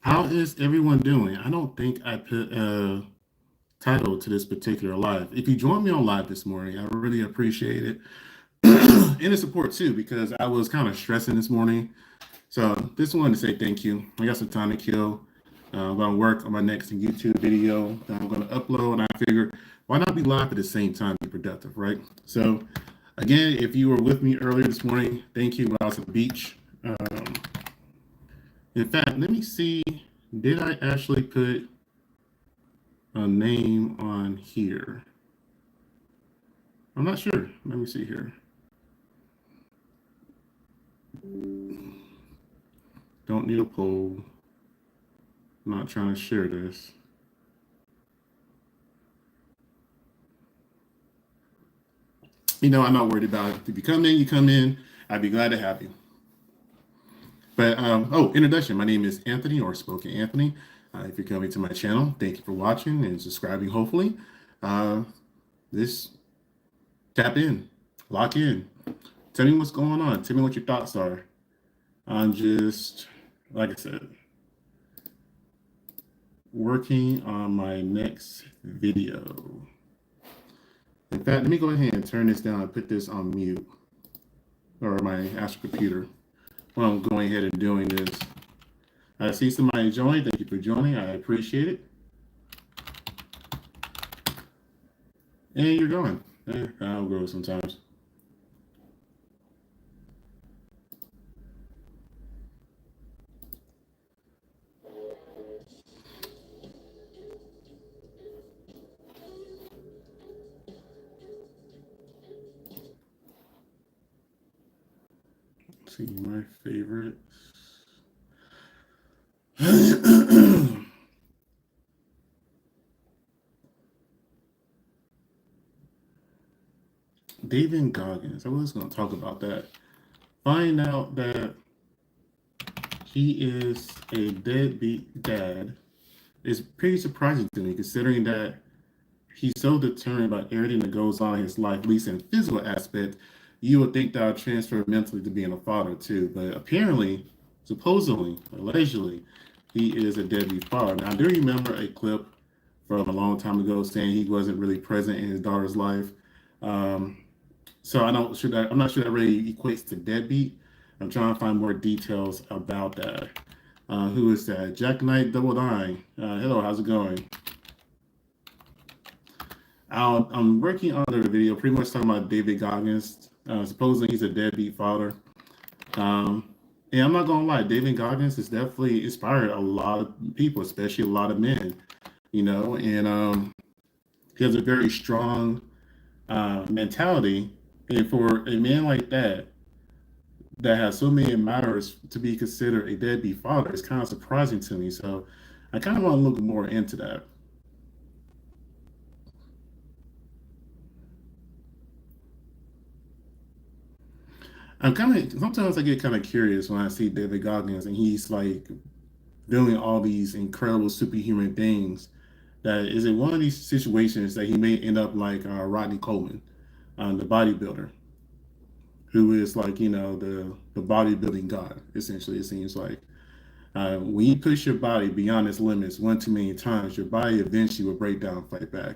How is everyone doing? I don't think I put a title to this particular live. If you joined me on live this morning, I really appreciate it. And the support too, because I was kind of stressing this morning. So just wanted to say thank you. I got some time to kill. I'm going to work on my next YouTube video that I'm going to upload. And I figured, why not be live at the same time, be productive, right? So again, if you were with me earlier this morning, thank you when I was at the beach. In fact, let me see. Did I actually put a name on here? I'm not sure. Let me see here. Don't need a poll. I'm not trying to share this. I'm not worried about it. If you come in, you come in. I'd be glad to have you. But introduction. My name is Anthony, or SpokenAnthony. If you're coming to my channel, thank you for watching and subscribing. Hopefully, this tap in, lock in. Tell me what's going on. Tell me what your thoughts are. I'm just, like I said, working on my next video. In fact, let me go ahead and turn this down and put this on mute, or my actual computer, while I'm going ahead and doing this. I see somebody join. Thank you for joining. I appreciate it. And you're going. I'll go sometimes. Let's see, my favorites. David Goggins. I was going to talk about that. Find out that he is a deadbeat dad is pretty surprising to me, considering that he's so determined about everything that goes on in his life, at least in the physical aspect. You would think that would transfer mentally to being a father too, but apparently, supposedly, allegedly, he is a deadbeat father. Now, I do remember a clip from a long time ago saying he wasn't really present in his daughter's life. So I'm not sure that really equates to deadbeat. I'm trying to find more details about that. Who is that? Jack Knight Double Nine. Hello, how's it going? I'm working on a video pretty much talking about David Goggins. Supposedly he's a deadbeat father. And I'm not gonna lie, David Goggins has definitely inspired a lot of people, especially a lot of men. And he has a very strong mentality. And for a man like that has so many admirers to be considered a deadbeat father, it's kind of surprising to me. So I kind of want to look more into that. Sometimes I get kind of curious when I see David Goggins and he's like doing all these incredible superhuman things. That is it one of these situations that he may end up like Rodney Coleman, the bodybuilder, who is like the bodybuilding god. Essentially, it seems like when you push your body beyond its limits one too many times, your body eventually will break down and fight back.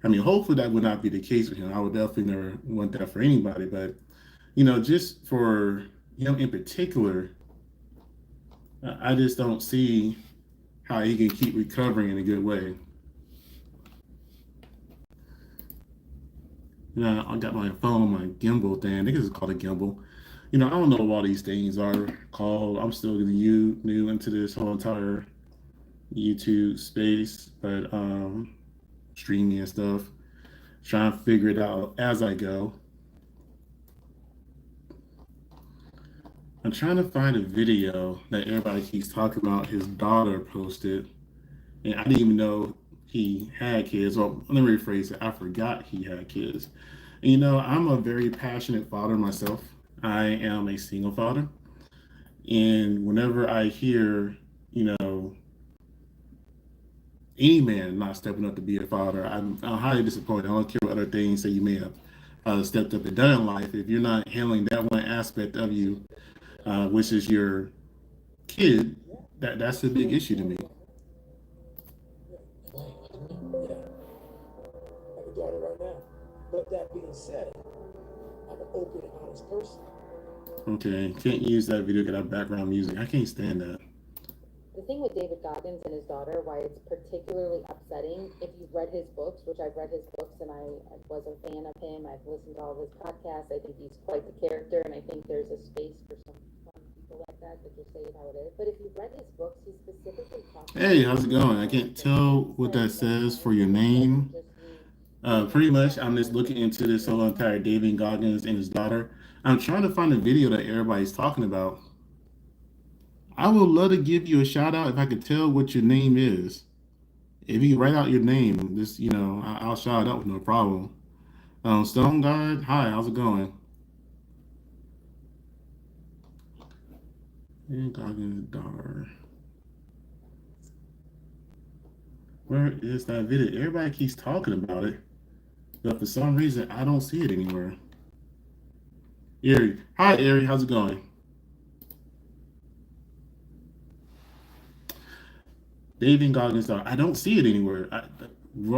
I mean, hopefully that would not be the case with him. I would definitely never want that for anybody, but just for him in particular, I just don't see how he can keep recovering in a good way. I got my phone, my gimbal thing. I think it's called a gimbal. I don't know what all these things are called. I'm still new into this whole entire YouTube space, but streaming and stuff, trying to figure it out as I go. I'm trying to find a video that everybody keeps talking about. His daughter posted, and I didn't even know he had kids. Well, let me rephrase it. I forgot he had kids. And, I'm a very passionate father myself. I am a single father. And whenever I hear, any man not stepping up to be a father, I'm highly disappointed. I don't care what other things that you may have stepped up and done in life. If you're not handling that one aspect of you, which is your kid, That's a big issue to me. Yeah, I have a daughter right now. But that being said, I'm an open and honest person. Okay, can't use that video. Get that background music. I can't stand that. The thing with David Goggins and his daughter, why it's particularly upsetting, if you've read his books, which I've read his books and I was a fan of him, I've listened to all of his podcasts, I think he's quite the character, and I think there's a space for some people like that just say it how it is. But if you've read his books, he specifically talks Hey, about how's it going? I can't tell what that says for your name. Pretty much, I'm just looking into this whole entire David Goggins and his daughter. I'm trying to find a video that everybody's talking about. I would love to give you a shout out if I could tell what your name is. If you write out your name, this I'll shout it out with no problem. Stone God, hi, how's it going? And Goggins daughter. Where is that video? Everybody keeps talking about it, but for some reason I don't see it anywhere. Erie, hi Erie, how's it going? David Goggins daughter. I don't see it anywhere.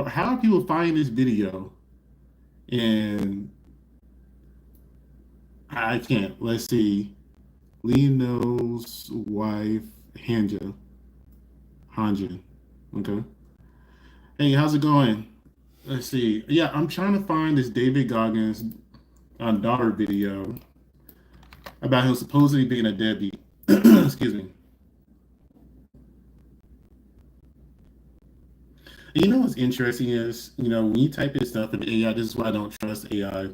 How are people finding this video? And I can't. Let's see. Leno's wife, Hanja. Okay. Hey, how's it going? Let's see. Yeah, I'm trying to find this David Goggins daughter video about him supposedly being a deadbeat. Excuse me. You know what's interesting is, when you type in stuff in AI, this is why I don't trust AI.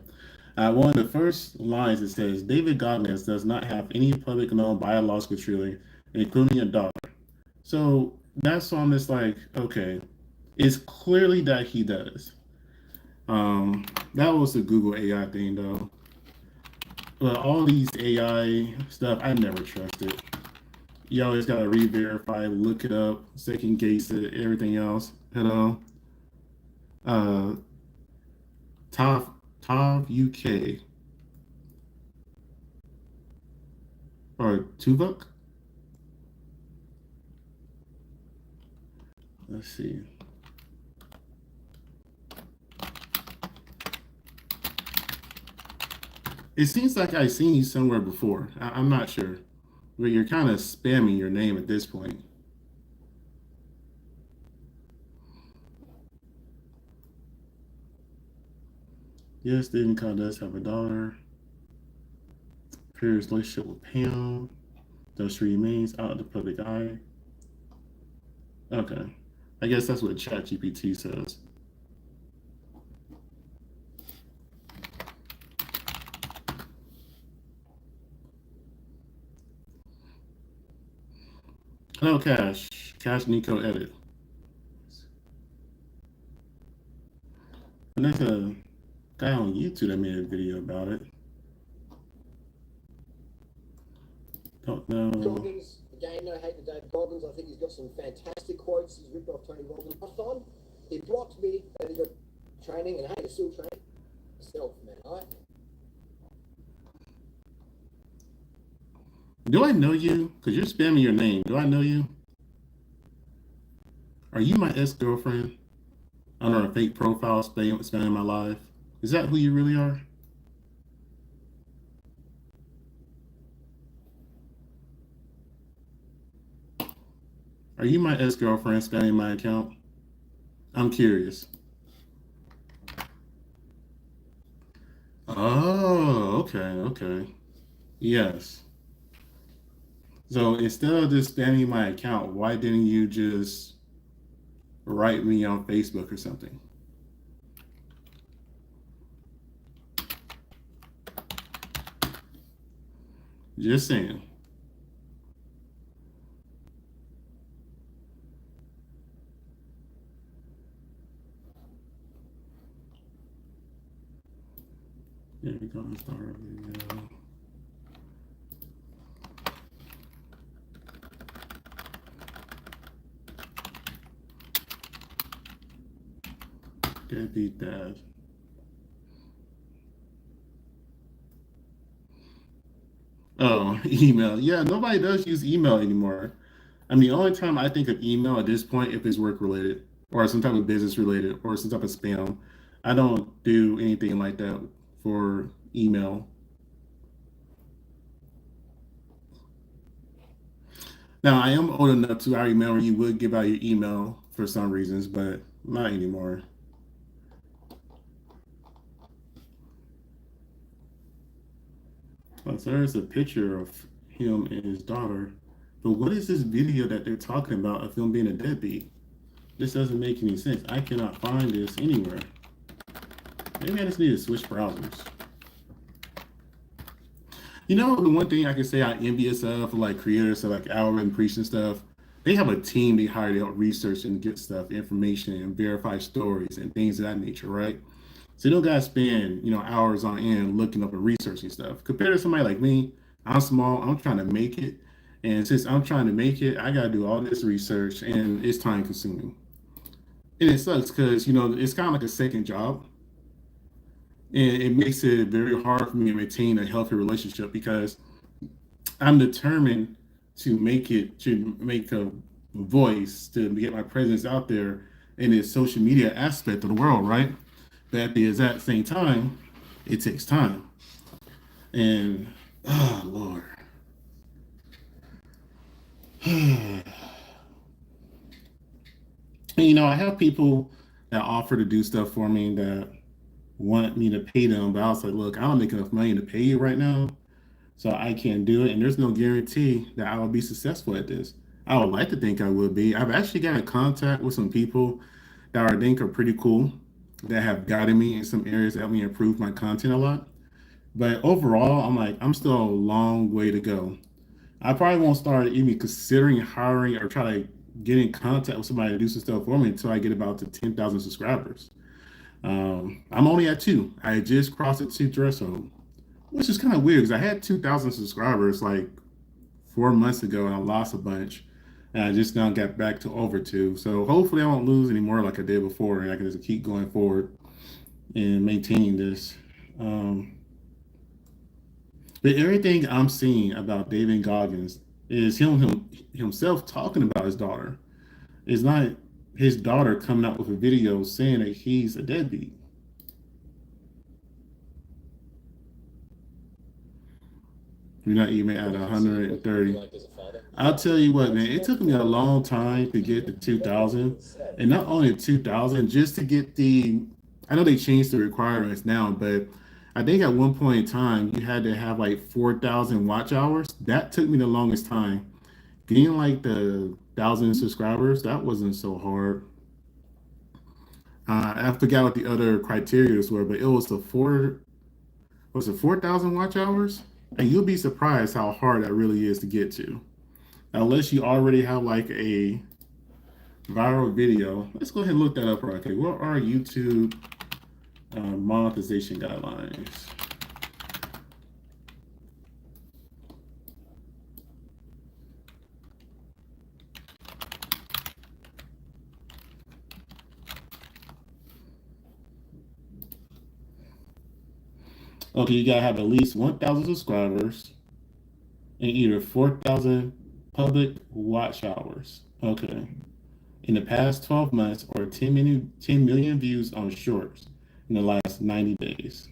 One of the first lines it says, David Goggins does not have any public known biological children, including a daughter. So that's why I'm just like, okay, it's clearly that he does. That was the Google AI thing though. But all these AI stuff, I never trust it. You always gotta re-verify, look it up, second guess it, everything else. Hello, uh, Tav UK or Tuvok. Let's see. It seems like I've seen you somewhere before. I'm not sure, but you're kind of spamming your name at this point. Yes, David Cobb does have a daughter. Previous relationship with Pam. Though she remains out of the public eye. Okay. I guess that's what ChatGPT says. Hello, Cash. Cash Nico Edit. And there's a guy on YouTube that made a video about it. Don't know. Goggins, again, no hate to Dave Goggins. I think he's got some fantastic quotes. He's ripped off Tony Robbins. Last time, he blocked me and he got training, and hey, he's still training himself, man. All right? Do I know you? Because you're spamming your name. Do I know you? Are you my ex-girlfriend? Under a fake profile spamming my life? Is that who you really are? Are you my ex-girlfriend spamming my account? I'm curious. Oh, okay. Yes. So instead of just spamming my account, why didn't you just write me on Facebook or something? Just saying. There we go. Start a video. Deadbeat dad. Oh, email. Yeah, nobody does use email anymore. I mean, the only time I think of email at this point if it's work related or some type of business related or some type of spam. I don't do anything like that for email. Now I am old enough to I remember you would give out your email for some reasons, but not anymore. So there's a picture of him and his daughter. But what is this video that they're talking about of him being a deadbeat? This doesn't make any sense. I cannot find this anywhere. Maybe I just need to switch browsers. You know, the one thing I can say I envious of, like creators of like algorithm preaching stuff, they have a team they hire to help research and get stuff, information, and verify stories and things of that nature, right? So you don't gotta spend, hours on end looking up and researching stuff. Compared to somebody like me, I'm small, I'm trying to make it. And since I'm trying to make it, I gotta do all this research and it's time consuming. And it sucks because, it's kind of like a second job. And it makes it very hard for me to maintain a healthy relationship because I'm determined to make a voice, to get my presence out there in this social media aspect of the world, right? But at the exact same time, it takes time. And, oh, Lord. And, I have people that offer to do stuff for me that want me to pay them, but I was like, look, I don't make enough money to pay you right now, so I can't do it. And there's no guarantee that I will be successful at this. I would like to think I will be. I've actually got in contact with some people that I think are pretty cool that have guided me in some areas that help me improve my content a lot. But overall, I'm like, I'm still a long way to go. I probably won't start even considering hiring or try to get in contact with somebody to do some stuff for me until I get about to 10,000 subscribers. I'm only at two. I just crossed the two threshold, which is kind of weird because I had 2,000 subscribers like 4 months ago and I lost a bunch. And I just now got back to over two. So hopefully I won't lose any more like I did before and I can just keep going forward and maintaining this. But everything I'm seeing about David Goggins is himself talking about his daughter. It's not his daughter coming out with a video saying that he's a deadbeat. You're not even at 130. I'll tell you what, man, it took me a long time to get to 2,000. And not only 2,000, just to get I know they changed the requirements now, but I think at one point in time, you had to have like 4,000 watch hours. That took me the longest time. Getting like the 1,000 subscribers, that wasn't so hard. I forgot what the other criteria were, but it was was it 4,000 watch hours? And you'll be surprised how hard that really is to get to. Unless you already have like a viral video. Let's go ahead and look that up right quick. What are YouTube monetization guidelines? Okay, you gotta have at least 1,000 subscribers and either 4,000 public watch hours. Okay. In the past 12 months or 10 million views on shorts in the last 90 days.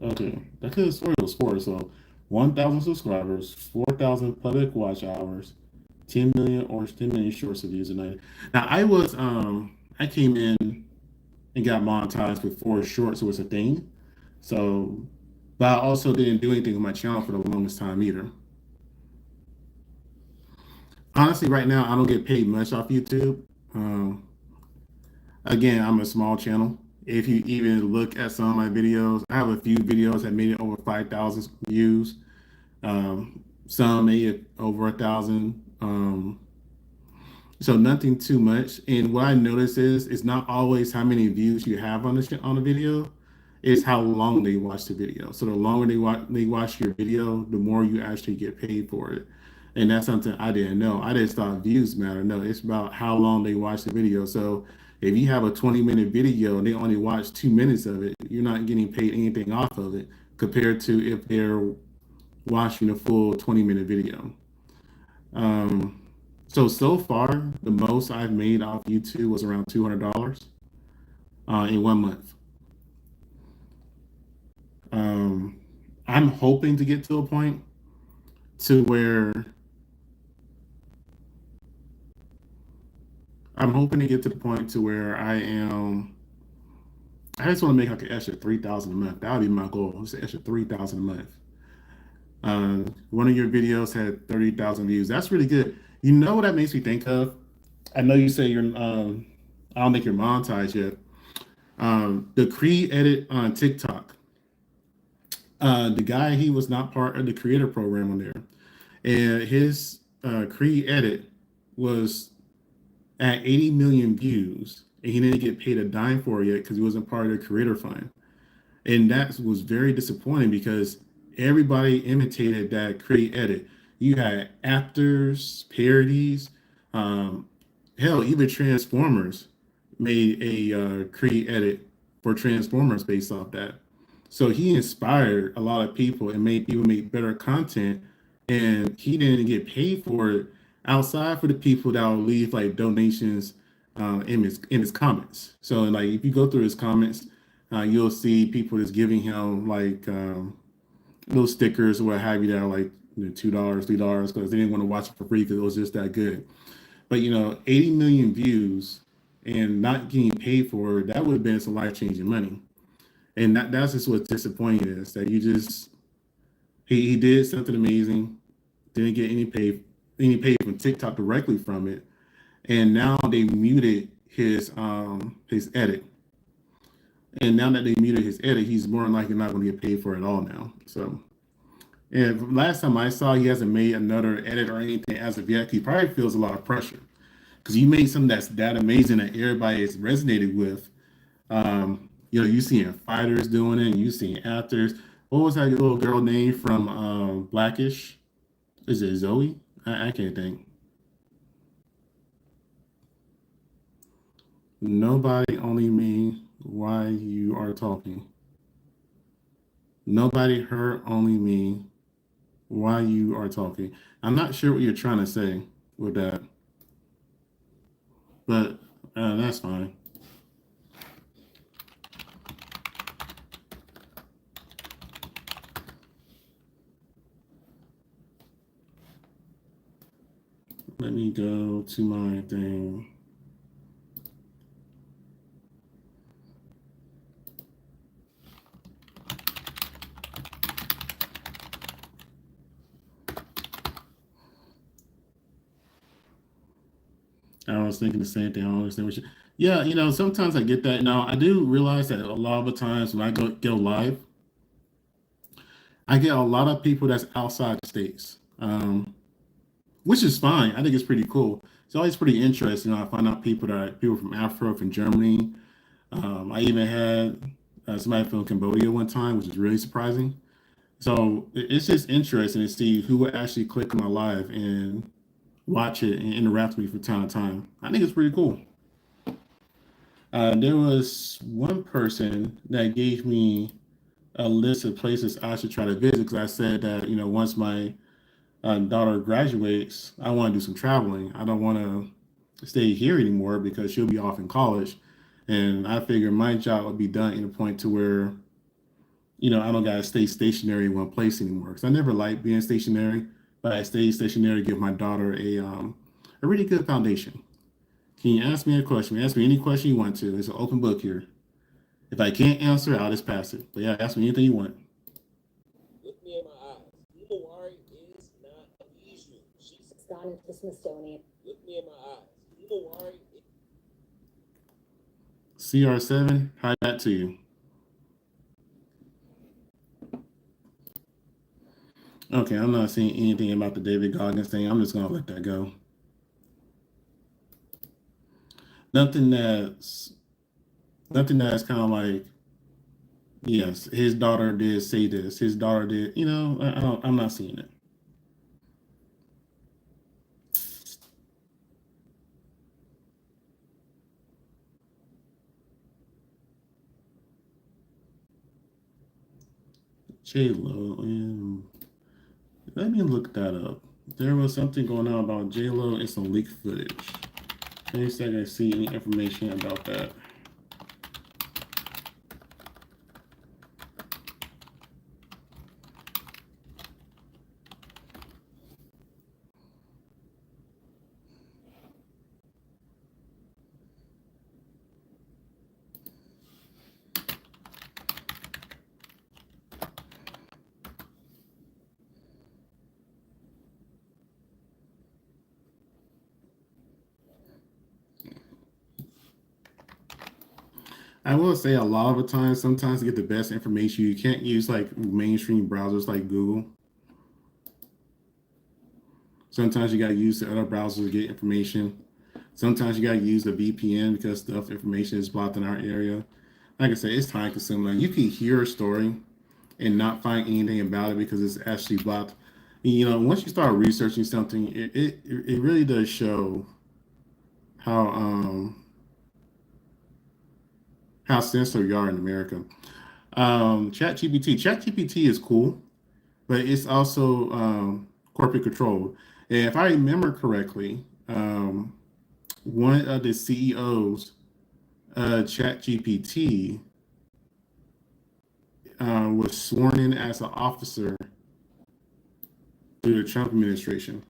Okay, that could have sworn it was four. So 1,000 subscribers, 4,000 public watch hours, 10 million shorts of views a night. Now I came in and got monetized before shorts was a thing. So, but I also didn't do anything with my channel for the longest time either. Honestly, right now I don't get paid much off YouTube. Again, I'm a small channel. If you even look at some of my videos, I have a few videos that made it over 5,000 views. Some made it over 1,000. So nothing too much. And what I notice is it's not always how many views you have on the video, it's how long they watch the video. So the longer they watch your video, the more you actually get paid for it. And that's something I didn't know. I just thought views matter. No, it's about how long they watch the video. So if you have a 20-minute video and they only watch 2 minutes of it, you're not getting paid anything off of it compared to if they're watching a full 20-minute video. So far, the most I've made off YouTube was around $200 in 1 month. Um, I'm hoping to get to a point to where I am. I just want to make like an extra 3,000 a month. That would be my goal. It's an extra 3,000 a month. One of your videos had 30,000 views. That's really good. You know what that makes me think of? I know you say you're. I don't think you're monetized yet. The Creed edit on TikTok. The guy, he was not part of the creator program on there, and his Creed edit was at 80 million views, and he didn't get paid a dime for it yet because he wasn't part of the creator fund. And that was very disappointing because everybody imitated that Creed edit. You had actors, parodies, um, hell, even Transformers made a Creed edit for Transformers based off that. So he inspired a lot of people and made people make better content, and he didn't get paid for it outside for the people that will leave like donations in his comments. So like if you go through his comments, you'll see people that's giving him like little stickers or what have you that are like $2, $3 because they didn't want to watch it for free because it was just that good. But 80 million views and not getting paid for it, that would have been some life changing money. And that's just what's disappointing is that you just he did something amazing, didn't get any pay from TikTok directly from it, and now they muted his edit. And now that they muted his edit, he's more than likely not going to get paid for it all now. So, and last time I saw, he hasn't made another edit or anything as of yet. He probably feels a lot of pressure because you made something that's that amazing that everybody is resonated with. You seeing fighters doing it, you seeing actors. What was that little girl name from Blackish? Is it Zoe? I can't think. Nobody, only me. Why you are talking? Nobody, her, only me. Why you are talking? I'm not sure what you're trying to say with that, but that's fine. Let me go to my thing. I was thinking the same thing. I don't understand what you. Yeah, sometimes I get that. Now I do realize that a lot of the times when I go live, I get a lot of people that's outside the states, which is fine. I think it's pretty cool. It's always pretty interesting. I find out people from Africa, from Germany. I even had somebody from Cambodia one time, which is really surprising. So it's just interesting to see who would actually click on my live and watch it and interact with me from time to time. I think it's pretty cool. There was one person that gave me a list of places I should try to visit because I said that once my daughter graduates, I want to do some traveling. I don't want to stay here anymore because she'll be off in college, and I figure my job will be done in a point to where I don't gotta stay stationary in one place anymore. Because I never liked being stationary, but I stayed stationary to give my daughter a really good foundation. Can you ask me a question? Ask me any question you want to. It's an open book here. If I can't answer, I'll just pass it. But yeah, ask me anything you want. Look me in my eyes. Himawari is not unusual. She's Gone into Smithsonian. look me in my eyes. Himawari CR7, hi back to you. Okay, I'm not seeing anything about the David Goggins thing. I'm just gonna let that go. Nothing that's kind of like, yes, his daughter did say this. His daughter did. I'm not seeing it. J Lo. Let me look that up. There was something going on about J-Lo and some leaked footage. Let me see if I can see any information about that. I will say a lot of the time, sometimes to get the best information, you can't use like mainstream browsers like Google. Sometimes you got to use the other browsers to get information. Sometimes you got to use the VPN because stuff information is blocked in our area. Like I said, it's time consuming. Like you can hear a story and not find anything about it because it's actually blocked. You know, once you start researching something, it really does show how how sensitive we are in America. ChatGPT is cool, but it's also corporate controlled. And if I remember correctly, one of the CEOs of ChatGPT was sworn in as an officer through the Trump administration.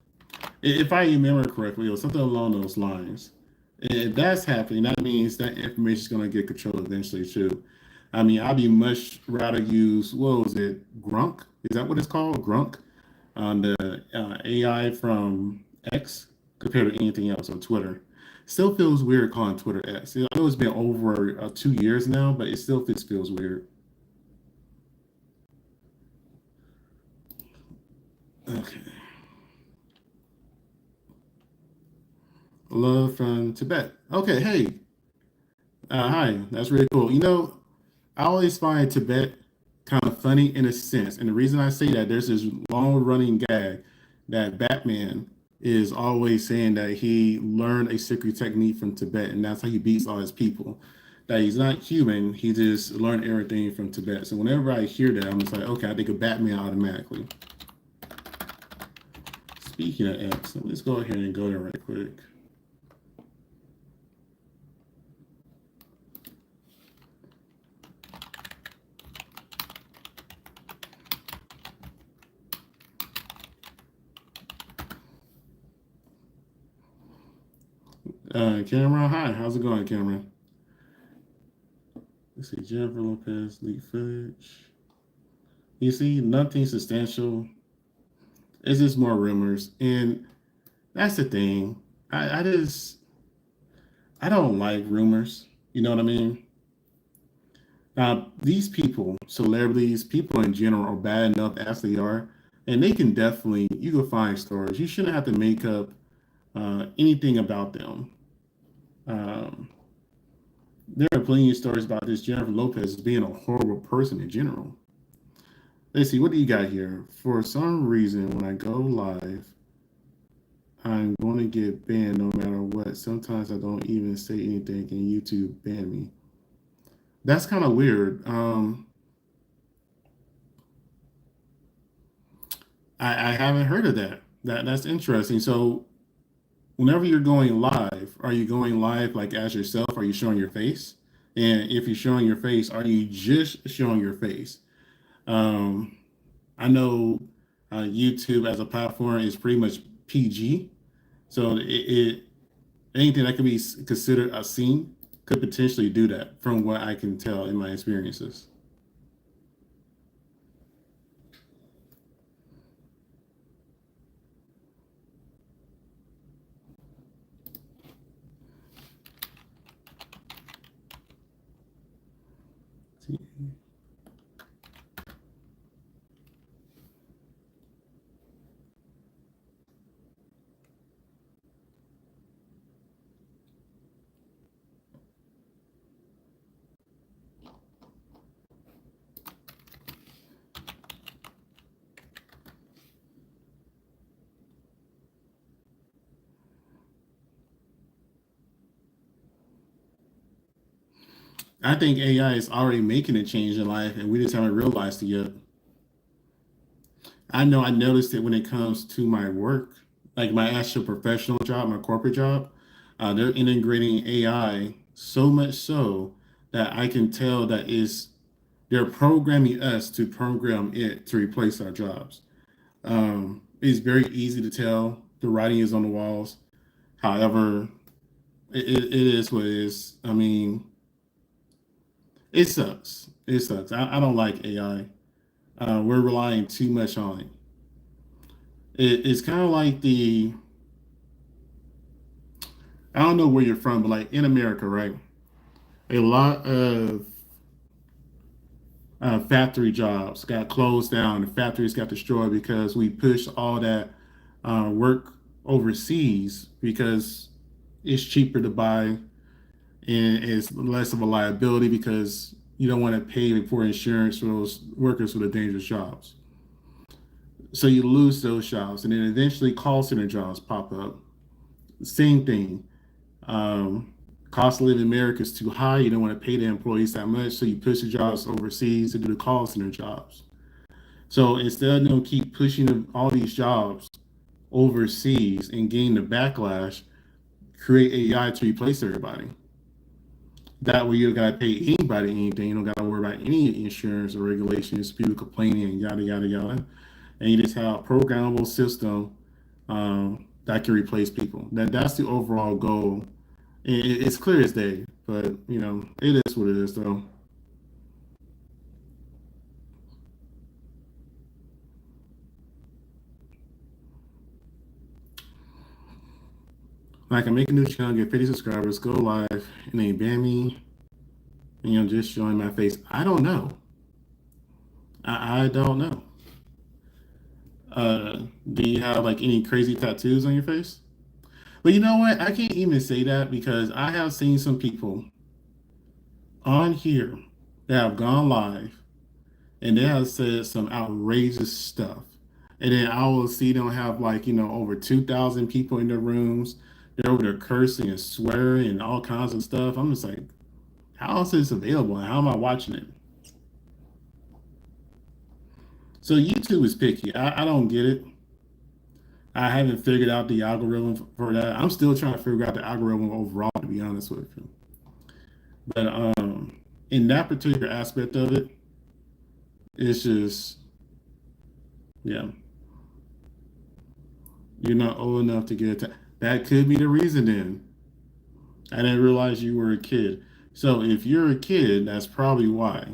If I remember correctly, it was something along those lines. And if that's happening, that means that information is going to get controlled eventually too. I mean, I'd be much rather use what was it, Grunk? Is that what it's called, Grunk? On the AI from X compared to anything else on Twitter. Still feels weird calling Twitter X. I know it's been over 2 years now, but it still feels weird. Okay. Love from Tibet. Okay, hey, hi, that's really cool. You know, I always find Tibet kind of funny in a sense. And the reason I say that, there's this long running gag that Batman is always saying that he learned a secret technique from Tibet, and that's how he beats all his people. That he's not human, he just learned everything from Tibet. So whenever I hear that, I'm just like, okay, I think of Batman automatically. Speaking of X, let's go ahead and go there right quick. Cameron, hi, how's it going, Cameron? Let's see, Jennifer Lopez, leak footage. You see, nothing substantial. It's just more rumors, and that's the thing. I just I don't like rumors. You know what I mean? These people, celebrities, people in general, are bad enough as they are, and they can definitely you can find stories. You shouldn't have to make up anything about them. Um, there are plenty of stories about this Jennifer Lopez being a horrible person in general. Let's see, what do you got here? For some reason, when I go live, I'm going to get banned no matter what. Sometimes I don't even say anything, and YouTube ban me. That's kind of weird. I haven't heard of that. That's interesting. So, whenever you're going live, are you going live like as yourself? Are you showing your face? And if you're showing your face, are you just showing your face? Um, I know YouTube as a platform is pretty much PG, so anything that could be considered a scene could potentially do that, from what I can tell in my experiences. I think AI is already making a change in life, and we just haven't realized it yet. I know I noticed it when it comes to my work, like my actual professional job, my corporate job. They're integrating AI so much so that I can tell that they're programming us to program it to replace our jobs. It's very easy to tell. The writing is on the walls. However, it is what it is. I mean, it sucks. It sucks. I don't like AI. We're relying too much on it. It's kind of like I don't know where you're from, but like in America, right? A lot of factory jobs got closed down. The factories got destroyed because we pushed all that work overseas because it's cheaper to buy and it's less of a liability because you don't want to pay for insurance for those workers for the dangerous jobs. So you lose those jobs, and then eventually call center jobs pop up. Same thing. Um, Cost of living in America is too high. You don't want to pay the employees that much, so you push the jobs overseas to do the call center jobs. So instead of them keep pushing all these jobs overseas and gain the backlash, create AI to replace everybody. That way you don't gotta pay anybody anything. You don't gotta worry about any insurance or regulations, people complaining and yada yada yada. And you just have a programmable system that can replace people. That's the overall goal. It's clear as day, but it is what it is though. Like I make a new channel, get 50 subscribers, go live, and they ban me, and just showing my face. I don't know. I don't know. Do you have like any crazy tattoos on your face? But you know what? I can't even say that because I have seen some people on here that have gone live and they have said some outrageous stuff. And then I will see them have like, over 2,000 people in their rooms. They're over there cursing and swearing and all kinds of stuff. I'm just like, how is this available? How am I watching it? So YouTube is picky. I don't get it. I haven't figured out the algorithm for that. I'm still trying to figure out the algorithm overall, to be honest with you. But in that particular aspect of it, it's just, yeah, you're not old enough to get attacked. That could be the reason then. I didn't realize you were a kid. So if you're a kid, that's probably why.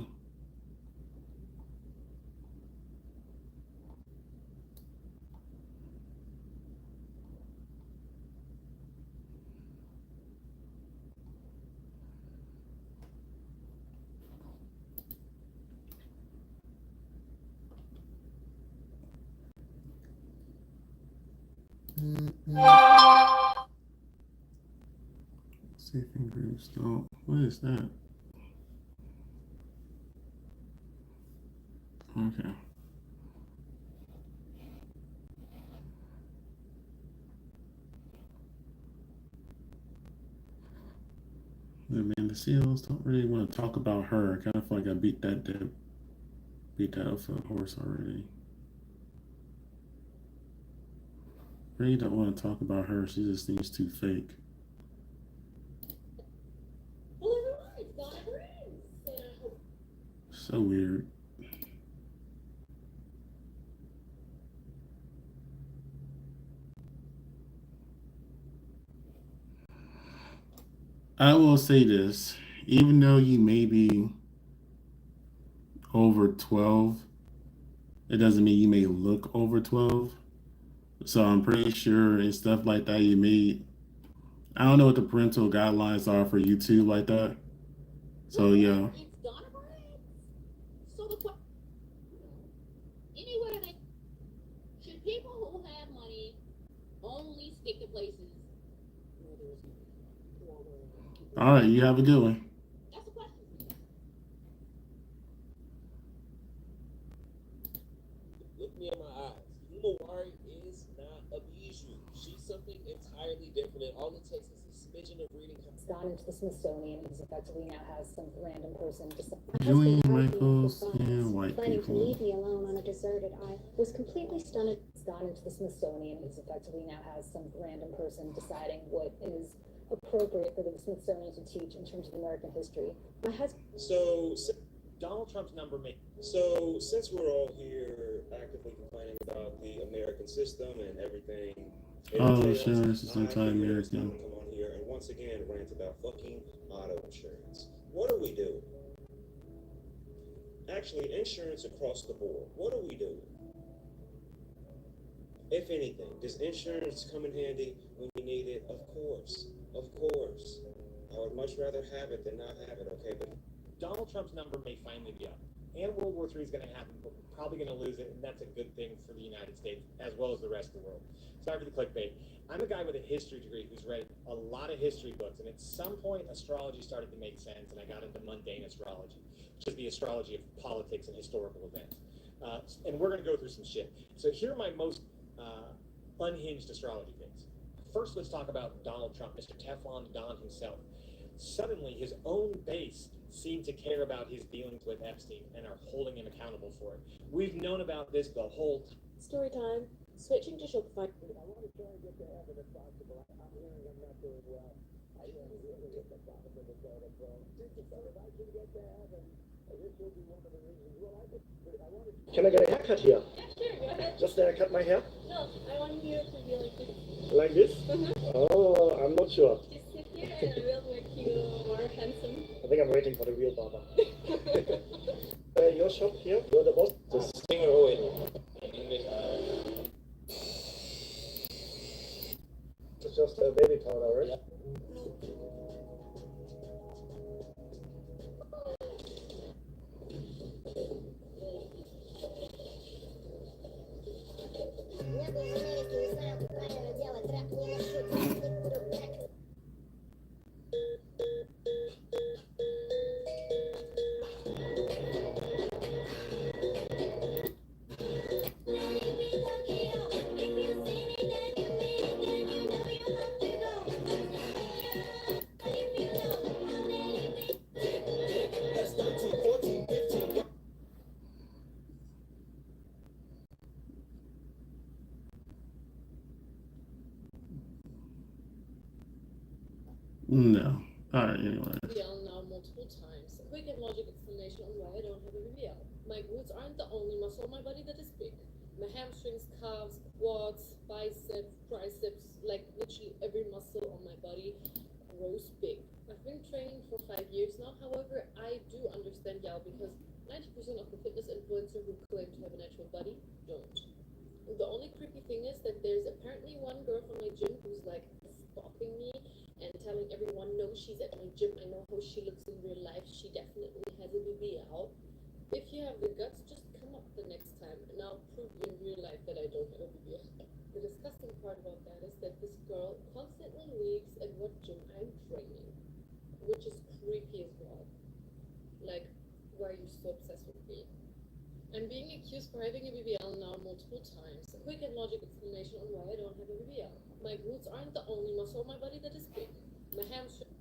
Safe and groups don't. What is that? Okay. But man, the seals don't really want to talk about her. I kind of feel like I beat that up for a horse already. Really don't want to talk about her. She just seems too fake. So weird. I will say this, even though you may be over 12, it doesn't mean you may look over 12. So I'm pretty sure and stuff like that I don't know what the parental guidelines are for YouTube like that. So yeah. Should people who have money only stick to places where there's All right, you have a good one. That's a question. Look me in my eyes. Lumawari is not a bijou. She's something entirely different, and all it takes is a smidgen of reading. He's gone into the Smithsonian. He's effectively now has some random person just. Julian Michael Girls and white planning to people. leave me alone on a deserted island. Was completely stunned. He's gone into the Smithsonian. He's effectively now has some random person deciding what is appropriate for the Smithsonian to teach in terms of American history. My husband. So Donald Trump's number may. So since we're all here actively complaining about the American system and everything. Oh, insurance is anti-American. Come on here and once again rant about fucking auto insurance. What do we do? Actually, insurance across the board. What do we do? If anything, does insurance come in handy when you need it? Of course. Of course. I would much rather have it than not have it, okay? But Donald Trump's number may finally be up. And World War III is going to happen, but we're probably going to lose it, and that's a good thing for the United States, as well as the rest of the world. Sorry for the clickbait. I'm a guy with a history degree who's read a lot of history books, and at some point, astrology started to make sense, and I got into mundane astrology, which is the astrology of politics and historical events. And we're going to go through some shit. So here are my most unhinged astrology things. First, let's talk about Donald Trump, Mr. Teflon Don himself. Suddenly, his own base seem to care about his dealings with Epstein and are holding him accountable for it. We've known about this the whole time. Story time. Switching to Shopify. I want to try and get to heaven if possible. I'm hearing I'm not doing well. I can't really get the top of the soda, bro. But if I can get to heaven, this will be one of the reasons. Well, I want to. Can I get a haircut here? Yeah, sure, go ahead. Just cut my hair? No, I want you to be like this. Like this? Oh, I'm not sure. Just sit here and we'll make you more handsome. I think I'm waiting for the real barber. Your shop here? You're the boss? the singer Owen. It's just a baby powder, right? No. Alright, anyway. BBL now multiple times. A quick and logic explanation on why I don't have a BBL. My glutes aren't the only muscle on my body that is big. My hamstrings, calves, quads, biceps, triceps, like literally every muscle on my body grows big. I've been training for 5 years now, however, I do understand y'all because 90% of the fitness influencers who claim to have a natural body don't. The only creepy thing is that there's apparently one girl from my gym who's like stalking me and telling everyone, no, she's at my gym, I know how she looks in real life, she definitely has a BBL. If you have the guts, just come up the next time and I'll prove in real life that I don't have a BBL. The disgusting part about that is that this girl constantly leaks at what gym I'm training, which is creepy as well. Like, why are you so obsessed with me? I'm being accused for having a BBL now multiple times. A quick and logic explanation on why I don't have a BBL. My glutes aren't the only muscle on my body that is big. My hamstring.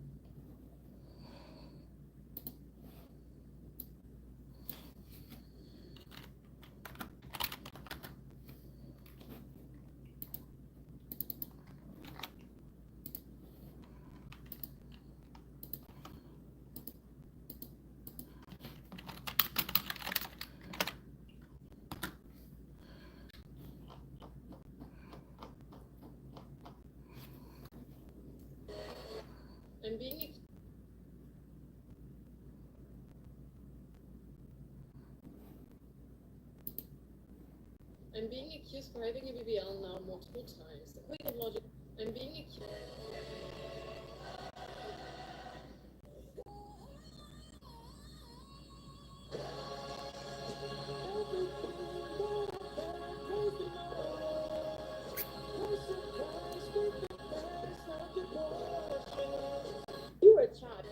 I'm being accused for having a BBL now multiple times. A quick and logic. I'm being accused. You were a child.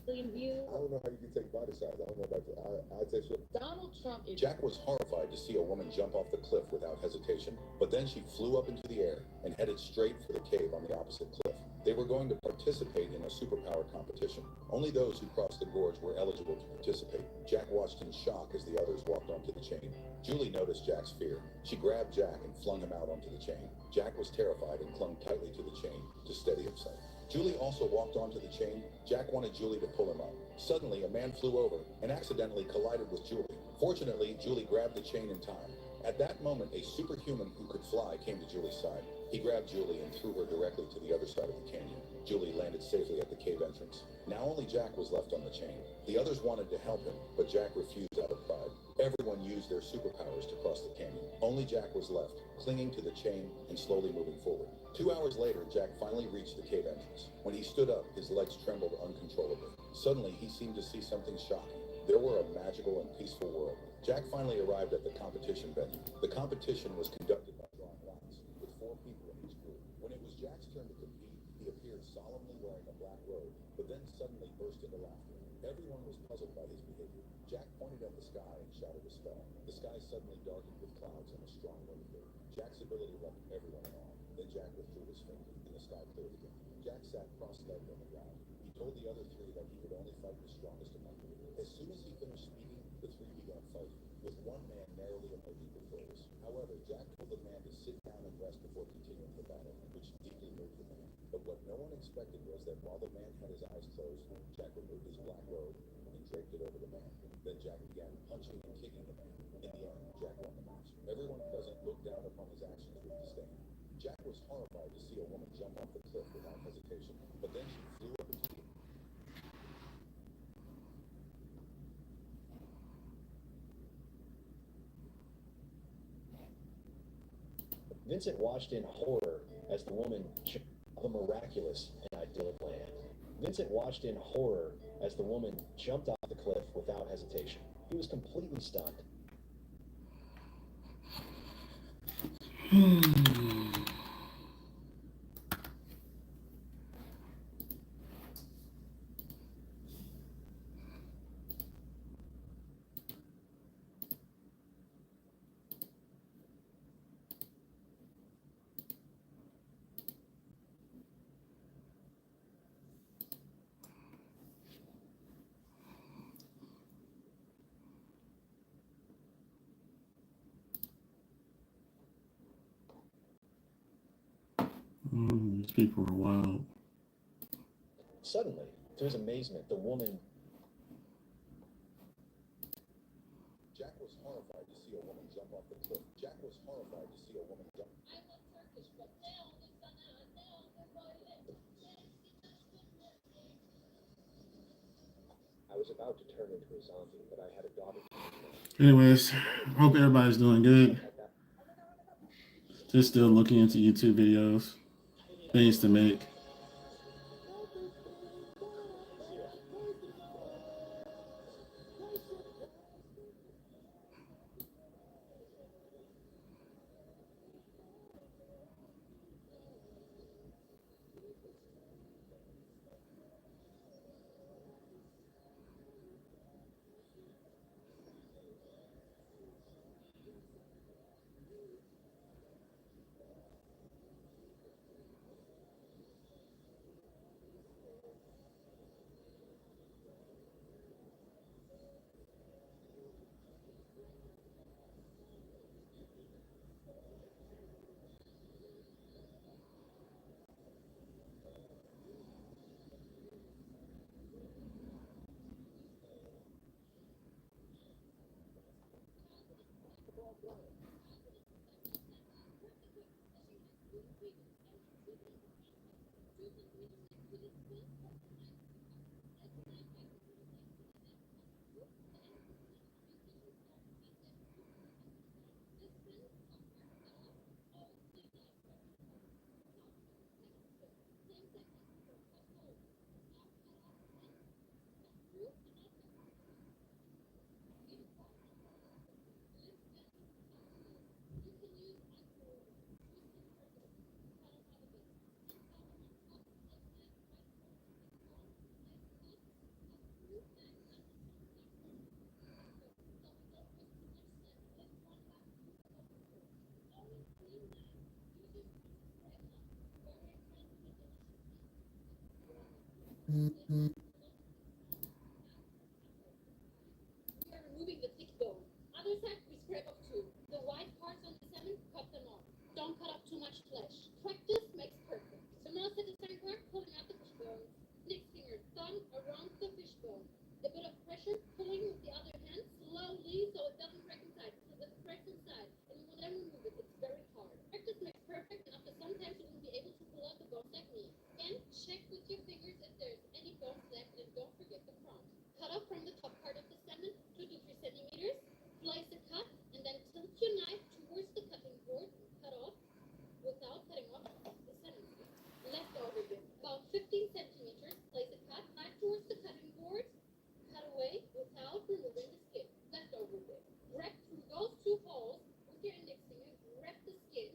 million views. I don't know how you can take body shots. I don't know about you. I take shit. Donald Trump is. Jack was horrified to see a woman jump off the cliff without hesitation, but then she flew up into the air and headed straight for the cave on the opposite cliff. They were going to participate in a superpower competition. Only those who crossed the gorge were eligible to participate. Jack watched in shock as the others walked onto the chain. Julie noticed Jack's fear. She grabbed Jack and flung him out onto the chain. Jack was terrified and clung tightly to the chain to steady himself. Julie also walked onto the chain. Jack wanted Julie to pull him up. Suddenly, a man flew over and accidentally collided with Julie. Fortunately, Julie grabbed the chain in time. At that moment, a superhuman who could fly came to Julie's side. He grabbed Julie and threw her directly to the other side of the canyon. Julie landed safely at the cave entrance. Now only Jack was left on the chain. The others wanted to help him, but Jack refused out of pride. Everyone used their superpowers to cross the canyon. Only Jack was left, clinging to the chain and slowly moving forward. 2 hours later, Jack finally reached the cave entrance. When he stood up, his legs trembled uncontrollably. Suddenly, he seemed to see something shocking. There were a magical and peaceful world. Jack finally arrived at the competition venue. The competition was conducted by drawing lots, with 4 people in each group. When it was Jack's turn to compete, he appeared solemnly wearing a black robe, but then suddenly burst into laughter. Everyone was puzzled by his behavior. Jack pointed at the sky and shouted a spell. The sky suddenly darkened with clouds and a strong wind blew. Jack's ability left everyone in awe. Then Jack withdrew his finger, and the sky cleared again. Jack sat cross-legged on the ground. He told the other 3 that he could only fight the strongest among them. As soon as he finished speaking, the 3 began fighting, with one man narrowly emerging victorious. However, Jack told the man to sit down and rest before continuing the battle, which deeply moved the man. But what no one expected was that while the man had his eyes closed, Jack removed his black robe and draped it over the man. Then Jack began punching and kicking the man. In the end, Jack won the match. Everyone present looked down upon his actions with disdain. Jack was horrified to see a woman jump off the cliff without hesitation, but then she flew up into the Vincent watched in horror as the woman the miraculous and idyllic land. Vincent watched in horror as the woman jumped off the cliff without hesitation. He was completely stunned. These people are wild. Suddenly, to his amazement, the woman... Jack was horrified to see a woman jump off the cliff. Jack was horrified to see a woman jump. I love Turkish, but now I was about to turn into a zombie, but I had a daughter. Anyways, hope everybody's doing good. Just still looking into YouTube videos, things to make. We are removing the thick bone. Other side, we scrape off too. The white parts on the salmon, cut them off. Don't cut off too much flesh. Practice makes perfect. The most satisfying part, pulling out the fish bone. Next finger, thumb around the fish bone. A bit of pressure, pulling with the other hand, slowly, so it doesn't break inside. So that it breaks inside, and you will then remove it. It's very hard. Practice makes perfect, and after some time, you will be able to pull out the bones like me. Again, check with your fingers if there's any bones left, and don't forget the front. Cut off from the top part of the salmon, 2 to 3 centimeters. Place a cut, and then tilt your knife towards the cutting board and cut off without cutting off the salmon skin. Leftover bit, about 15 centimeters. Place a cut, knife towards the cutting board, cut away without removing the skin. Leftover bit. Grab through those 2 holes with your index finger, grab the skin,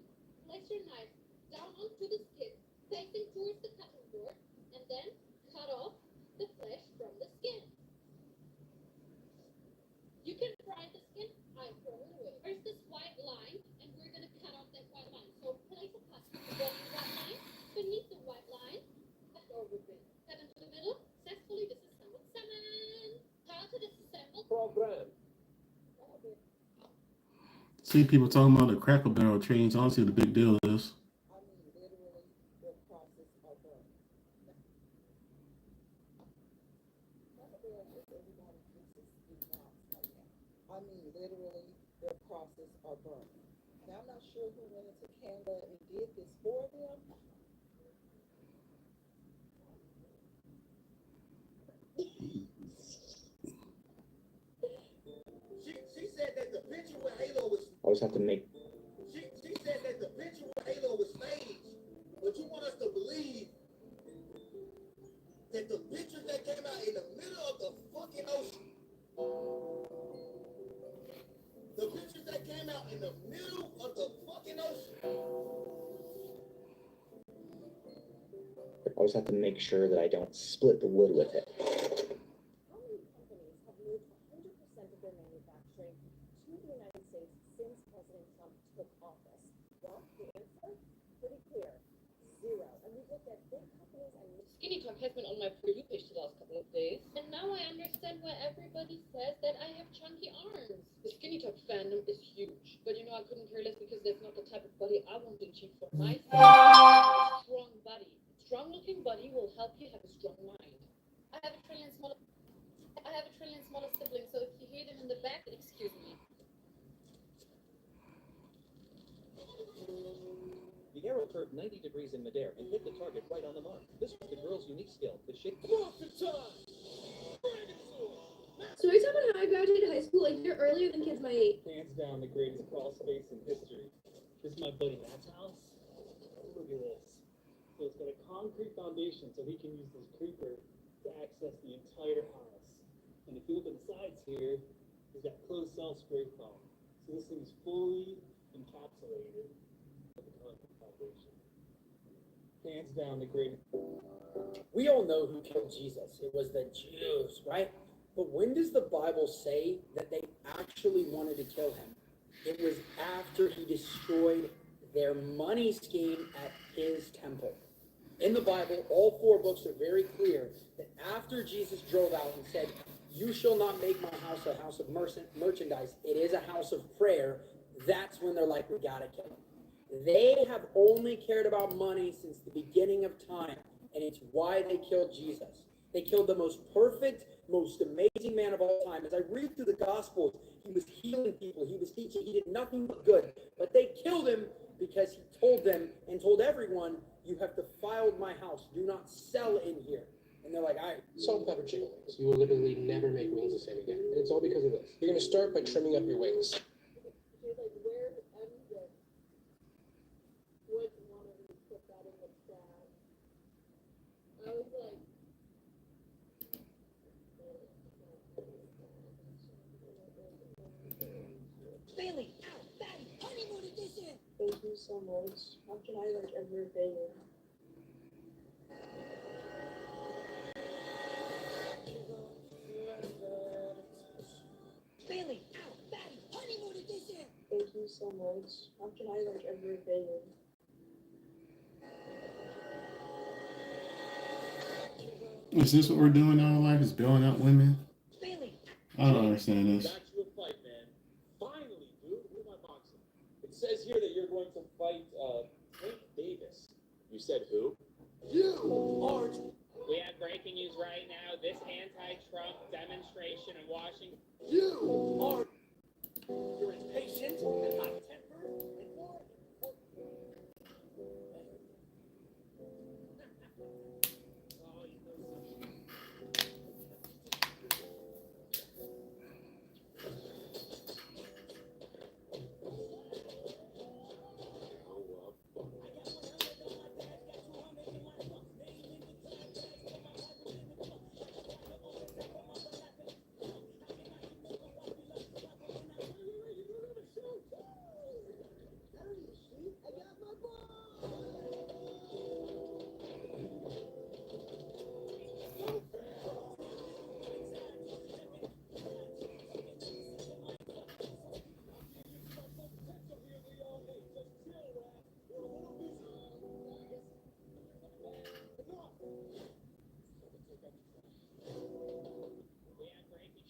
place your knife down onto the skin, facing towards the cutting board, and then cut off the flesh from the skin. You can fry the skin, I throw it away. There's this white line, and we're gonna cut off that white line. So place a cut above the white line, beneath the white line, leftover bit. Cut into the middle, successfully disassembled salmon. How to disassemble Program. See people talking about the Cracker Barrel trains. Honestly, the big deal is I mean, literally, the process of burning. Cracker Barrel is everybody thinks it's not right now. I mean, literally, their process of burning. Now, I'm not sure who went into Canada and did this for them. She said that the picture with Halo was. I always have to make. She said that the picture with Halo was staged, but you want us to believe that the pictures that came out in the middle of the fucking ocean. The pictures that came out in the middle of the fucking ocean. I always have to make sure that I don't split the wood with it. How many companies have moved 100% of their manufacturing to the United States since President Trump took office? Well, the answer, pretty clear, 0. And we looked at big companies and Skinny Talk has been on my For You page the last couple of days, and now I understand why everybody says that I have chunky arms. The Skinny Talk fandom is huge, but you know I couldn't care less because that's not the type of body I want to achieve for myself. A strong body. A strong-looking body will help you have a strong mind. I have a trillion smaller siblings, so if you hear them in the back, excuse me. The arrow curved 90 degrees in midair and hit the target right on the mark. This was the girl's unique skill, the shape. So are you talking about how I graduated high school a year earlier than kids my age? Hands down, the greatest crawl space in history. This is my buddy Matt's house. Look at this. So it's got a concrete foundation, so he can use this creeper to access the entire house. And if you look at the sides here, he's got closed cell spray foam. So this thing is fully encapsulated with the concrete foundation. Hands down, the greatest. We all know who killed Jesus. It was the Jews, right? But when does the Bible say that they actually wanted to kill him? It was after he destroyed their money scheme at his temple. In the Bible, all 4 books are very clear that after Jesus drove out and said, "You shall not make my house a house of merchandise. It is a house of prayer," that's when they're like, "We gotta kill him." They have only cared about money since the beginning of time, and it's why they killed Jesus. They killed the most perfect, most amazing man of all time. As I read through the Gospels, he was healing people, he was teaching, he did nothing but good. But they killed him because he told them and told everyone, "You have defiled my house. Do not sell in here." And they're like, "All right." Salt and pepper chicken wings. You will literally never make wings the same again. And it's all because of this. You're going to start by trimming up your wings. She's like, where ends it? Would one of you put that in the trash? I was like, Bailey, ow, fatty, honeymoon edition! Thank you so much. How can I ever repay you? Bailey, ow, fatty, honeymoon edition! Thank you so much. How can I ever repay you? Is this what we're doing in our life? Is bailing out women? I don't understand this. Got you a fight, man. Finally, dude. Who am I boxing? It says here that you're going to fight Tank Davis. You said who? You aren't. We have breaking news right now. This anti-Trump demonstration in Washington. You are. You're impatient and hot-tempered and more.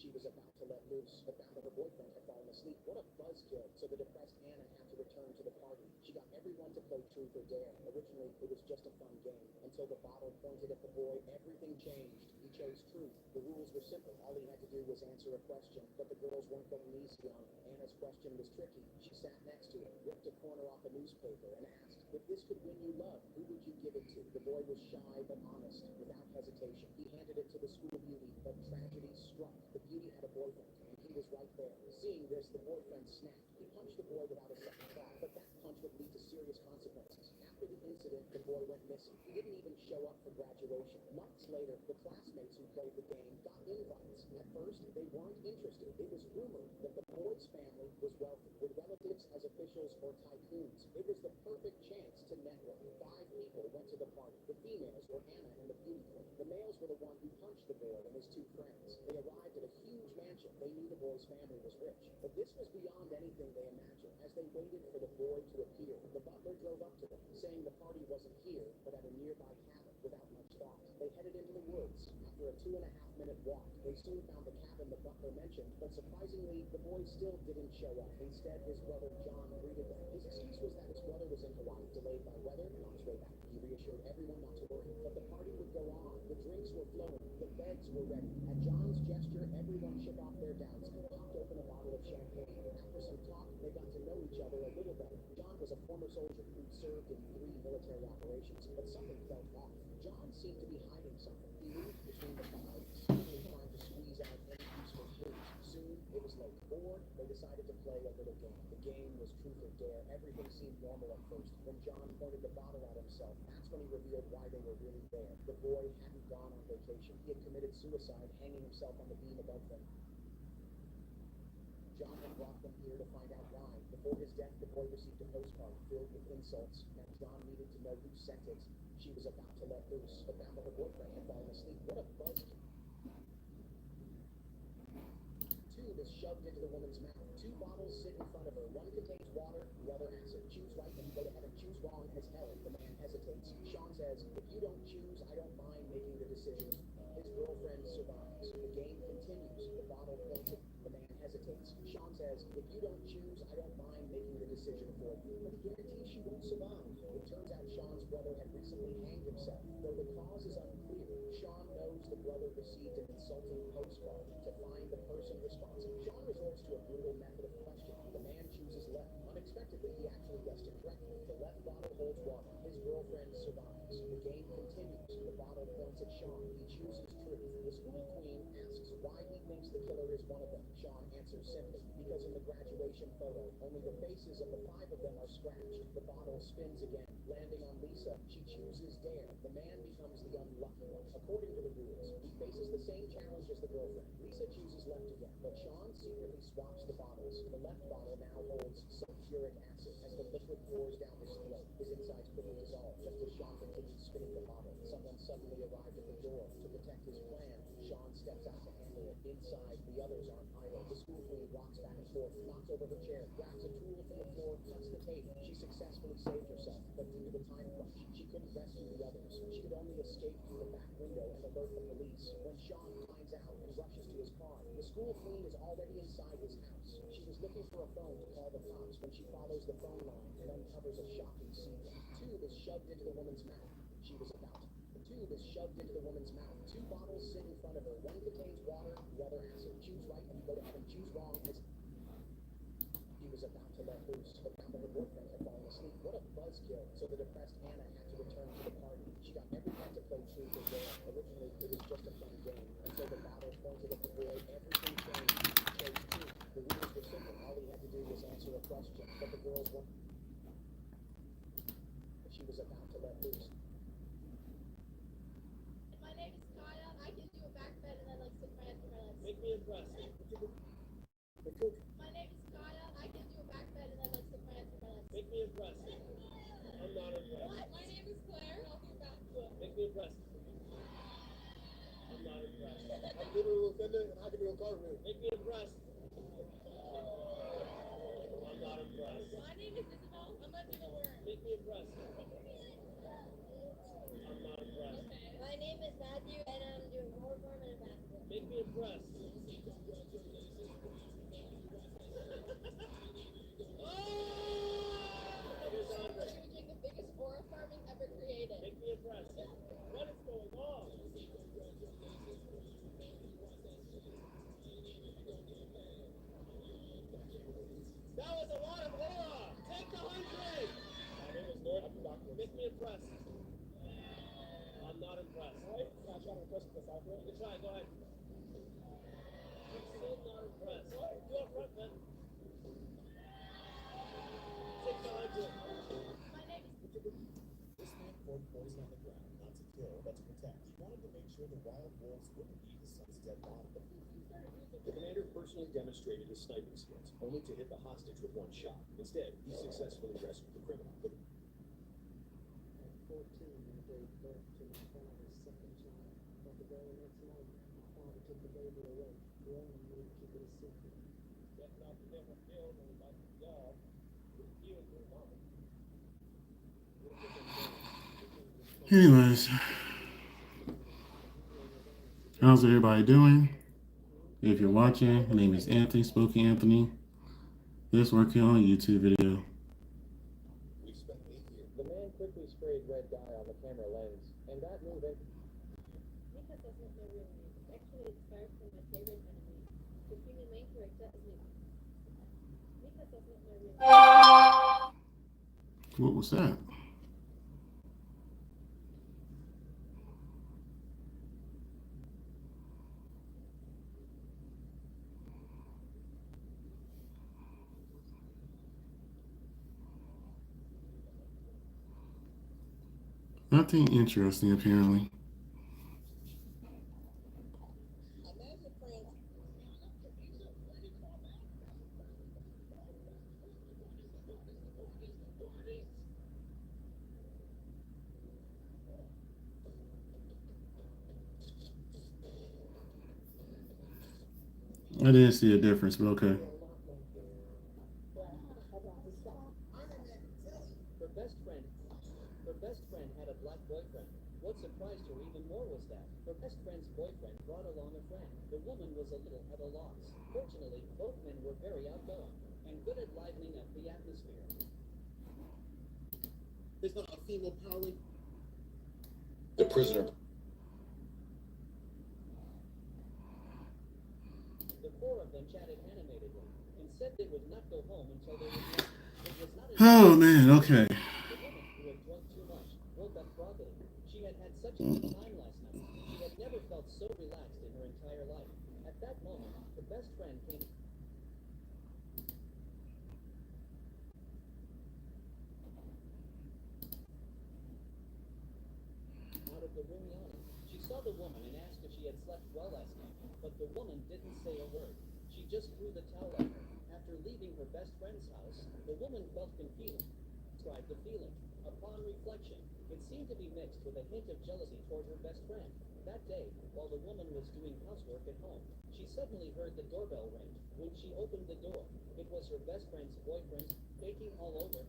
She was about to let loose, but found that her boyfriend had fallen asleep. What a buzzkill. So the depressed Anna had to return to the party. She got everyone to play truth or dare. Originally, it was just a fun game. Until the bottle pointed at the boy, everything changed. He chose truth. The rules were simple. All he had to do was answer a question. But the girls weren't going easy on him. Anna's question was tricky. She sat next to him, ripped a corner off a newspaper, and asked, if this could win you love, who would you give it to? The boy was shy but honest, without hesitation. He handed it to the school beauty, but tragedy struck. The beauty had a boyfriend, and he was right there. Seeing this, the boyfriend snapped. He punched the boy without a second thought, but that punch would lead to serious consequences. After the incident, the boy went missing. He didn't even show up for graduation. Months later, the classmates who played the game got invites. At first, they weren't interested. It was rumored that the boy's family was wealthy, with relatives as officials or tycoons. It was the perfect chance to network. 5 people went to the party. The females were Anna and the beauty queen. The males were the one who punched the boy and his 2 friends. They arrived at a huge mansion. They knew the boy's family was rich. But this was beyond anything they imagined. As they waited for the boy to appear, the butler drove up to them, saying the party wasn't here, but at a nearby cabin. Without much thought, they headed into the woods. After a 2.5-minute walk, they soon found the cabin the butler mentioned, but surprisingly, the boy still didn't show up. Instead, his brother John greeted them. His excuse was that his brother was in Hawaii, delayed by weather, and on his way back. He reassured everyone not to worry, but the party would go on. The drinks were flowing, the beds were ready. At John's gesture, everyone shook off their doubts and popped open a bottle of champagne. After some talk, they got to know each other a little better. John was a former soldier who'd served in 3 military operations, but something felt off. John seemed to be hiding something. He moved between the five, seemingly trying to squeeze out any useful clues. Soon, it was late. Bored, they decided to play a little game. The game was truth or dare. Everything seemed normal at first. When John pointed the bottle at himself, that's when he revealed why they were really there. The boy hadn't gone on vacation. He had committed suicide, hanging himself on the beam above them. John had brought them here to find out why. Before his death, the boy received a postcard filled with insults, and John needed to know who sent it. She was about to let loose, but found that her boyfriend had fallen asleep. What a buzzkill. Tube is shoved into the woman's mouth. 2 bottles sit in front of her. One contains water, the other acid. Choose right and you go to heaven. Choose wrong as hell. The man hesitates. Sean says, if you don't choose, I don't mind making the decision. His girlfriend survives. The game continues. The bottle pointed. The man hesitates. Sean says, if you don't choose, I don't mind making the decision for you. But he guarantees she won't survive. It turns out Sean's brother had recently hanged himself. Though the cause is unclear, Sean knows the brother received an insulting postcard. To find the person responsible, Sean resorts to a brutal method of questioning. The man chooses left. Unexpectedly, he actually guessed it correctly. The left bottle holds water. His girlfriend survives. The game continues. The bottle points at Sean. He chooses truth. The school queen asks why he thinks the killer is one of them. Sean answers simply, because in the graduation photo, only the faces of the 5 of them are scratched. The bottle spins again, landing on Lisa. She chooses dare. The man becomes the unlucky one. According to the rules, he faces the same challenge as the girlfriend. Lisa chooses left again, but Sean secretly swaps the bottles. The left bottle now holds sulfuric acid. As the liquid pours down his throat, his insides quickly dissolve. Just as Sean continues spinning the bottle, someone suddenly arrived at the door. To protect his plan, Sean steps out to handle it. Inside, the others aren't idle. The school queen rocks back and forth, knocks over her chair, grabs a tool from the floor, cuts the tape, she successfully saved herself, but due to the time crunch, she couldn't rescue the others. She could only escape through the back window and alert the police. When Sean finds out and rushes to his car, the school fiend is already inside his house. She was looking for a phone to call the cops when she follows the phone line and uncovers a shocking secret. A tube is shoved into the woman's mouth. She was about. The tube is shoved into the woman's mouth. 2 bottles sit in front of her. One contains water, the other acid. Choose right and you go to heaven. Choose wrong as he was about to let loose, but found that her boyfriend had fallen asleep. What a buzzkill. So the depressed Anna had to return to the party. She got every right to play truth or dare. Originally, it was just a fun game. Until the bottle pointed at the boy, everything changed. He chose truth. The rules were simple. All he had to do was answer a question. But the girls were... She was about to let loose. My name is Kaya. I can do a back bend and then like stick my hands in my legs. Make me impressed. My name is Kaya. I can do a back bend and then like stick my hands in my legs. Make me impressed. I'm not impressed. What? My name is Claire. I'll do a back flip. Make me impressed. I'm not impressed. I'm literally offended and I can do a cartwheel. Make me impressed. I'm not impressed. My name is Isabel. I'm not doing a word. Make me impressed. I'm not impressed. My name is Matthew and I'm doing a form and a back flip. Make me impressed. Using the biggest aura farming ever created. Make me impressed. What is going on? That was a lot of aura. Take the 100. My name is Lord. I'm the doctor. Make me impressed. I'm not impressed. All right? Can I try to impress the cipher? You can try. Go ahead. I'm still not impressed. Do up front, man. Take the 100. My name is... This man poured poison on the ground, not to kill, but to protect. He wanted to make sure the wild wolves wouldn't eat his son's dead body. The commander personally demonstrated his sniping skills, only to hit the hostage with 1 shot. Instead, he successfully rescued the criminal. At 14, I gave birth to my father's second child. But the very next night, my father took the baby away, warning me to keep it a secret. That's not the never killed or like the job. Who killed your mama? Anyways, how's everybody doing? If you're watching, my name is Anthony, SpokenAnthony. Just working on a YouTube video. The man quickly sprayed red dye on the camera lens, and that move it. Nicholas is not my real name. Actually, it's inspired from my favorite anime. The female main character is Nicholas. Nicholas is not my real name. What was that? Nothing interesting, apparently. I didn't see a difference, but okay. Her best friend had a black boyfriend. What surprised her even more was that her best friend's boyfriend brought along a friend. The woman was a little at a loss. Fortunately, both men were very outgoing and good at livening up the atmosphere. There's not a female power link. The prisoner. The 4 of them chatted animatedly and said they would not go home until they were drunk. It was not Oh man, okay. The woman, who had drunk too much, woke up groggy. She had had such a good time last night. She had never felt so relaxed in her entire life. At that moment, the best friend came out of the room yawning. She saw the woman and asked if she had slept well last night, but the woman didn't say a word. She just threw the towel at her. After leaving her best friend's house, the woman felt confused. Described the feeling. Upon reflection, it seemed to be mixed with a hint of jealousy toward her best friend. That day, while the woman was doing housework at home, she suddenly heard the doorbell ring. When she opened the door, it was her best friend's boyfriend, baking all over,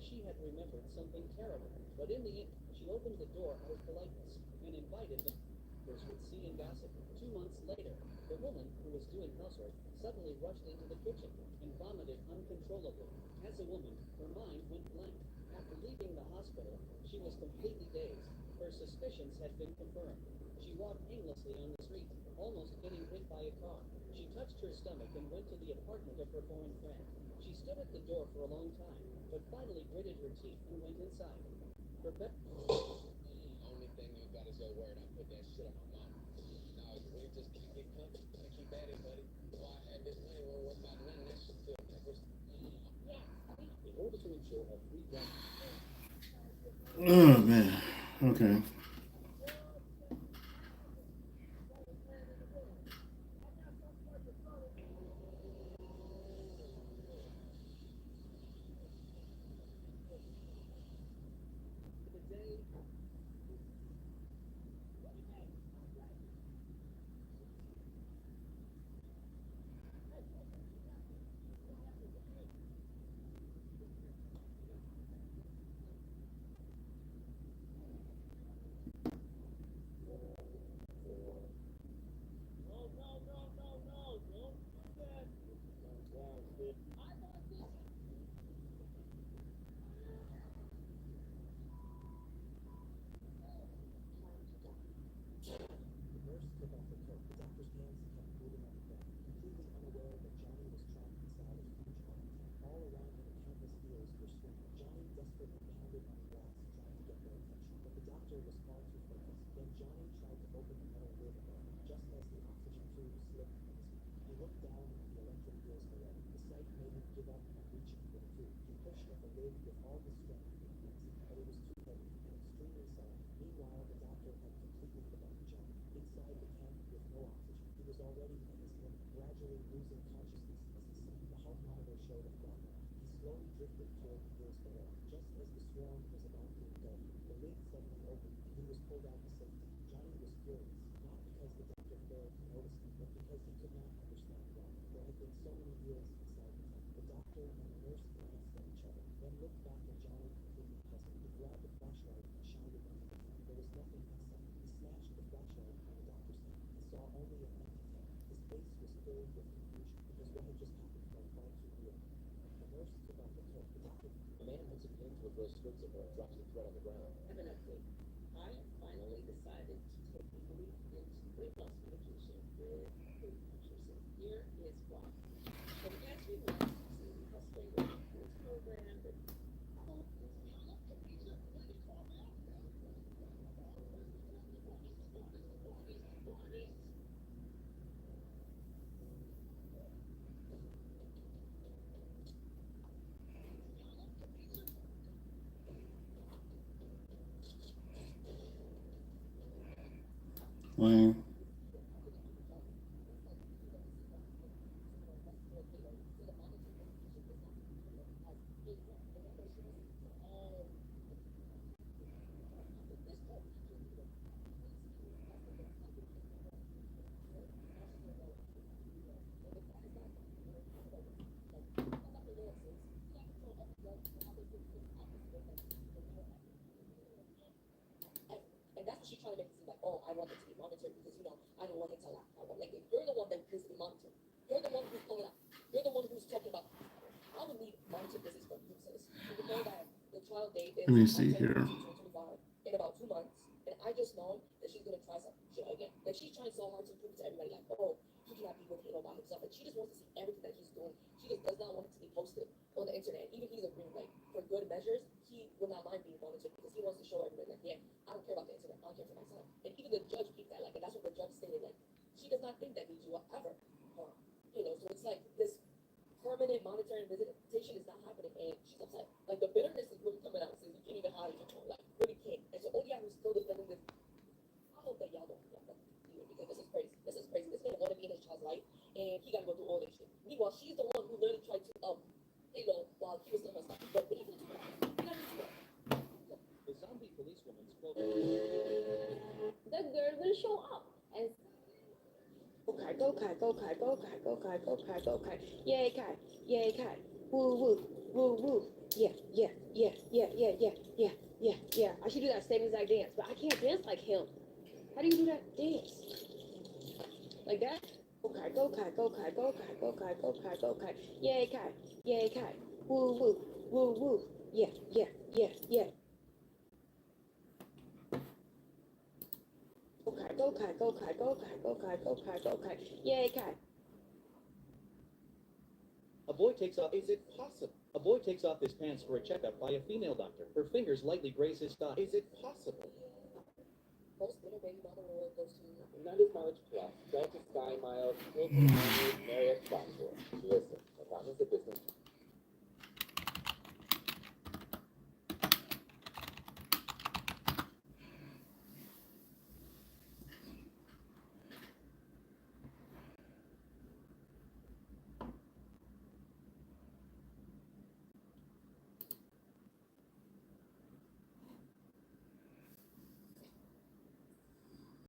she had remembered something terrible. But in the end, she opened the door out of politeness and invited the neighbors would see and gossip. 2 months later, the woman who was doing housework suddenly rushed into the kitchen and vomited uncontrollably. As a woman, her mind went blank. After leaving the hospital, she was completely dazed. Her suspicions had been confirmed. She walked aimlessly on the street, almost getting hit by a car. She touched her stomach and went to the apartment of her foreign friend. She stood at the door for a long time, but finally gritted her teeth and went inside. Her bed. Only thing you got is your word. I put that shit on my mom. No, we just can't get comfy. Can't keep at it, buddy. Well, I had this money won't work out none of that shit still. In order to ensure a free run. Oh man. Okay. Those strips of her and drops the thread on the ground. I have an update. I finally decided to take a leap into weight loss medication with food purchasing. Here is why. For the past few months, I've seen how stable this program that Well, and that's what she's trying to make it seem like, oh, I want it to be monitored because, I don't want it to laugh. Like, if you're the one that needs to be monitored, you're the one who's pulling up. You're the one who's talking about, I would need monitored visits from you, sis. You know that the trial date is let me see here. 2025 in about 2 months, and I just know that she's gonna try some shit again. Like, she's trying so hard to prove to everybody, like, oh, he cannot be with Halo by himself. Like, she just wants to see everything that he's doing. She just does not want it to be posted on the internet. Even he's agreeing, like, for good measures, he will not mind being monitored because he wants to show everybody, like, yeah, I don't care about the internet. I don't care for myself. And even the judge peeped that, like, and that's what the judge stated, like, she does not think that Miju will ever harm. So it's like this permanent monitoring visitation is not happening, and she's upset. Like, the bitterness is really coming out, since you can't even hide it, like, really can't. And so Odia who's still defending this, I hope that y'all don't do it, because this is crazy. This is crazy. This man want to be in his child's life, and he got to go through all this shit. Meanwhile, she's the one who literally tried to, while he was still her son. But what are you gonna do about it? You gotta do it. The zombie policewoman spoke. The girl will show up and Go Kai. Yay Kai. Woo woo. yeah. I should do that same exact dance, but I can't dance like him. How do you do that dance? Like that? Go Kai, go Kai, go Kai, go Kai, go Kai, go Kai, go Kai. Yay Kai, yay Kai. Woo woo, woo woo. Yeah. Go Kai, go Kai, go Kai, go Kai, go Kai, go Kai, go Kai. Yay Kai. A boy takes off. Is it possible? A boy takes off his pants for a checkup by a female doctor. Her fingers lightly graze his thigh. Is it possible? Most little baby mother world goes to 90 mileage plus, Delta Sky Miles, Hilton Mileage,